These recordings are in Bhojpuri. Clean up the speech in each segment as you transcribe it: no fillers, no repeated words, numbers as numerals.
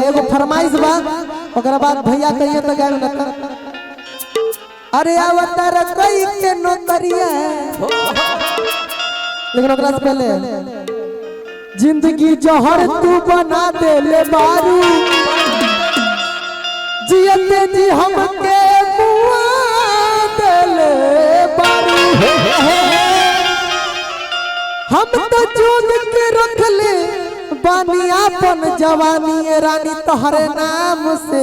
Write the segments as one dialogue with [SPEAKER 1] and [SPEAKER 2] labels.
[SPEAKER 1] एगो फरमाइश बा ओकरा बाद भैया कहिए तो गाय ना। अरे अवतार कई के नौकरिया लेकिन ओकरा से पहले जिंदगी जहर तू बना दे ले बारू जियते जी हमके बुआ दे ले बारू हम तो जोग के रख ले बानी अपन जवानी रानी तोहरे नाम से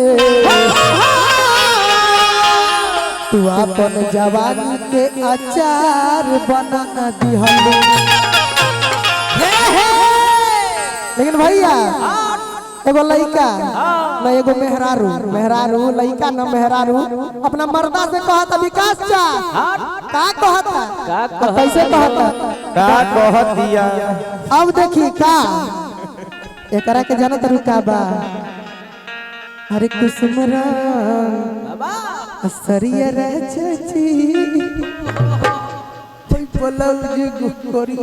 [SPEAKER 1] तू अपन जवानी के अचार बना दिहल। लेकिन भैया एगो लड़का न एगो मेहरारू मेहरारू लड़का न मेहरारू अपना मर्दा से कहता विकास चा का कहता कैसे कहता
[SPEAKER 2] का कह दिया।
[SPEAKER 1] अब देखी का एकरा के जानत रुका बा हरे कुसुमरा असरिया रे चाची कोई बोलौ जे गुकोरी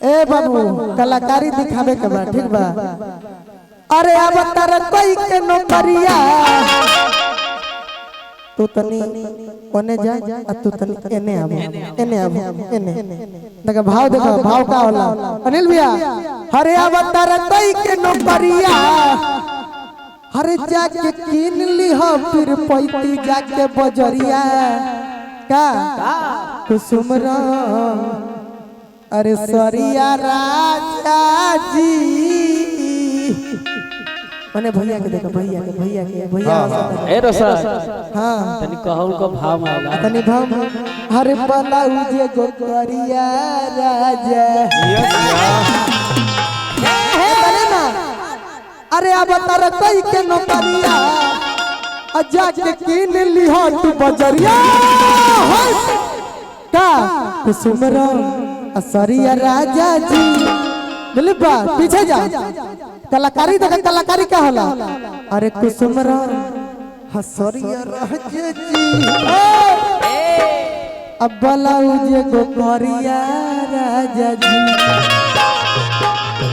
[SPEAKER 1] ए बाबू कलाकारी दिखावे के बा ठीक बा। अरे अब तार कोई के नौकरिया तू तनी कोने जा तू तनी एने आब एने देखा भाव देखो भाव का होला अनिल भैया। अरे अब तार कोई के नौकरिया हरे जाके कीन ली हो फिर पैती जाके बजरिया का कुसुमरा अरे सरिया राजा जी मने भैया के देखो भैया के
[SPEAKER 2] ए रसा
[SPEAKER 1] हां
[SPEAKER 2] तनी कहल को भाव आला
[SPEAKER 1] तनी भाव हरे बलाऊ जे गोकरिया राजा बने ना। अरे अब तार कई के नौकरिया अजा के कीन ली हो तू बजरिया का कुसुमरा असरिया राजा जी दिलबा पीछे जा कलाकारी देखा कलाकारी क्या होला। अरे कुसुमरा हसरिया राजा जी अब बलाऊ जे गोकरिया राजा जी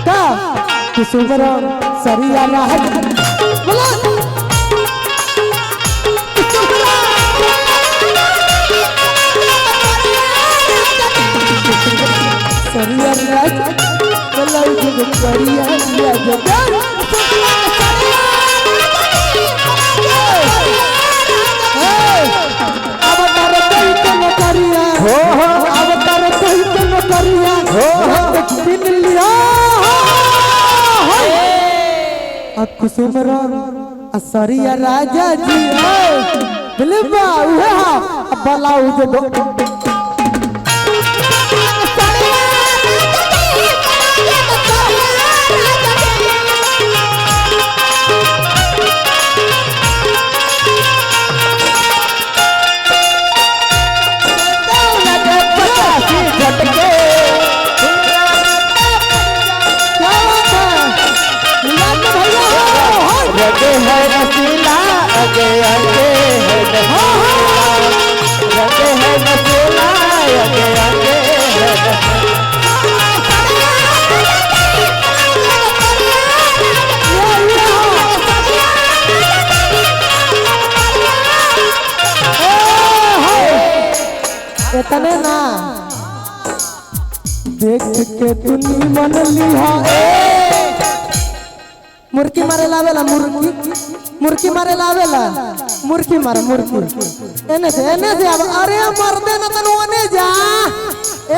[SPEAKER 1] का कुसुमरा सरिया राजा बोला सरिया राजा बलाऊ जे गोकरिया राजा अब तार कोई के नौकरिया हो अब तार कोई के नौकरिया हो दिन लिया कुसुमरा असरिया राजा जी दिलबा उहे बलाऊ जे
[SPEAKER 2] रगे है रसीला अगे अगे है रगे है रसीला अगे अगे
[SPEAKER 1] इतने ना देख के तू मन लिहा मुर्की मारे लावेला मुर्की मारे लावेला मुर्की मारे एने से अब अरे मरदे न तन ओने जा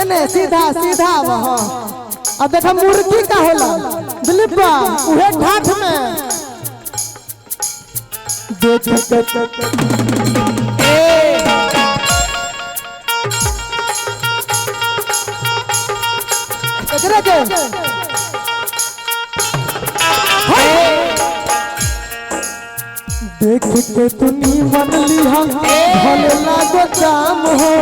[SPEAKER 1] एने सीधा वहां अब देखा मुर्की का होला दिलबा उहे ठाठ में देख के देख के तू मन लिहा भले लागो काम हो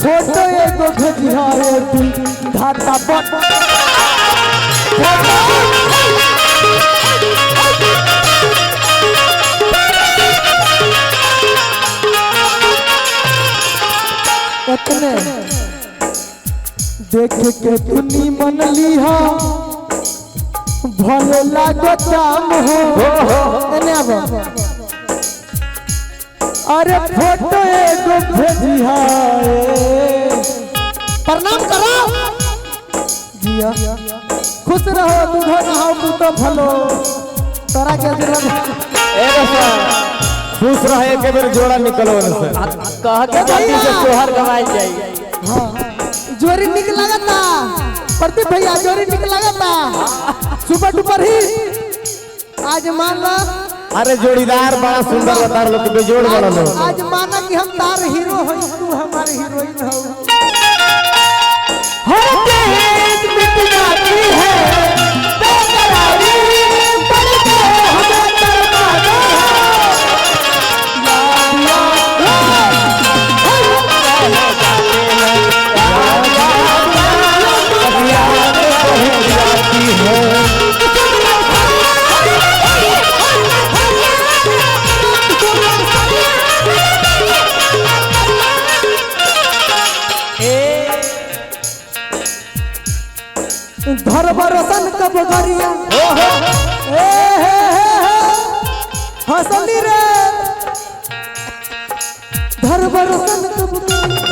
[SPEAKER 1] फोटो एगो भेजिहा तू घाटा बट इतने देख के तुनी मन लीहा भले लागो काम हो एने अब अरे फोटो एगो भेजिहा प्रणाम करो जिया खुश रहो दूधो नहाओ पुतो भलो तोरा के
[SPEAKER 2] खुश रहे के बेर जोड़ा निकलो से
[SPEAKER 3] कह के जल्दी से सोहर गवाई जाई।
[SPEAKER 1] हां जोरी निक लगता प्रदीप भैया जोरी निक लगता सुपर डुपर ही आज मान लो
[SPEAKER 2] अरे जोड़ीदार बड़ा सुंदर बता लोग के बेजोड़ बड़ा लोग
[SPEAKER 1] आज माना कि हम तार हीरो हो तू हमारे हीरोइन हो हर तेज मिट जाती है बेकरारी पल के हमें दरवाजा धर बरसन कब गरिया हंसली रे धर बरसन कब गरिया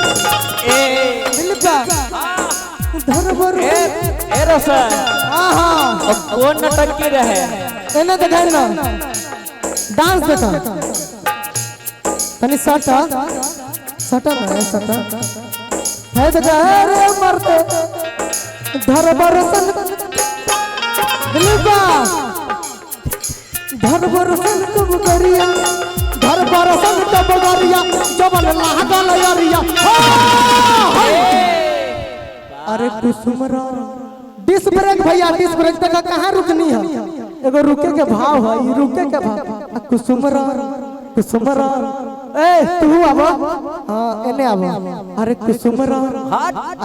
[SPEAKER 1] धर बरसन
[SPEAKER 3] ए रोशन
[SPEAKER 1] आहा
[SPEAKER 3] कौन नटकी रहे
[SPEAKER 1] एने देखा ना डांस देखा तनी सटा सटा ना सटा है देखा रे मरते धर बरसन दिलबा धर बरसन कब गरिया धर बरसन कब गरिया जबन लागल यारिया अरे कुसुमरा डिस ब्रेक भैया डिस ब्रेक तक कहां रुकनी है एगो रुके के भाव है ई रुके के भाव कुसुमरा कुसुमरा ए तू आबो हां एने आबो अरे कुसुमरा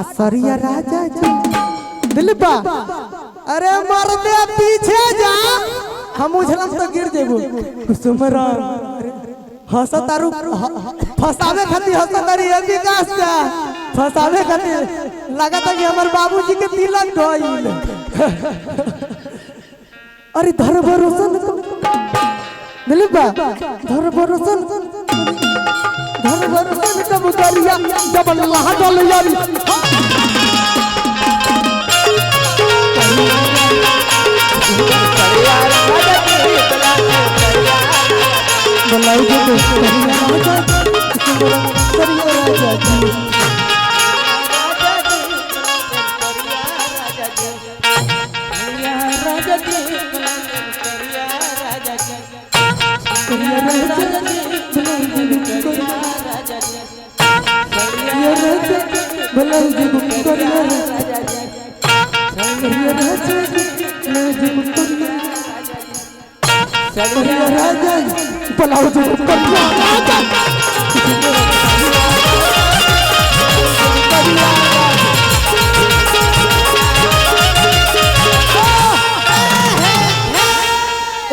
[SPEAKER 1] असरिया राजा जी दिलबा अरे मर दे पीछे जा हम उछलम तो गिर देबो कुसुमरा हंसतारू फसावे खातिर हंसतारी ए विकास का फसावे खातिर लागत कि हमर बाबूजी के तिलक ढोइल अरे धर भरोसन दिलबा धर भरोसन कब गरिया जब लागल यारी बलाई के करिया राजा जी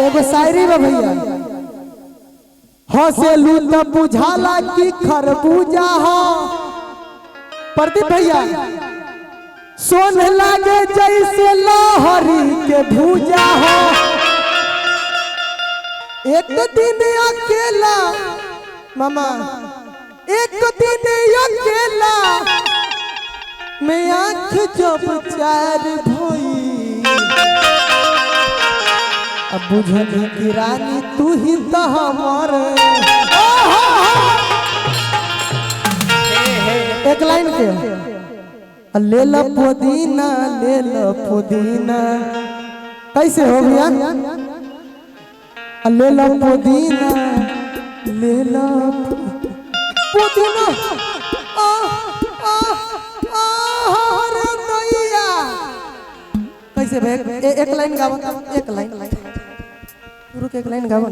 [SPEAKER 1] एगो शायरी बा भैया हंसेलू त बुझाला कि खरबूजा हो प्रदीप भैया सोन लागे जैसे लहरी के भूजा हो एक दिन अकेला मामा एक दिन अकेला मैं आँख जब चार भोई अब बुझनी की रानी तू ही तो हमार एक लाइन के ले लो पुदीना कैसे हो गया ले लो पुदीना पुदीना रे नैया कैसे भाई एक लाइन गावा एक लाइन रुक एक लाइन गावा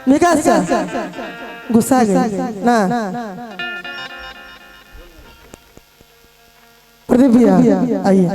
[SPEAKER 1] विकास गुस्सा गई ना प्रदीप भैया आइए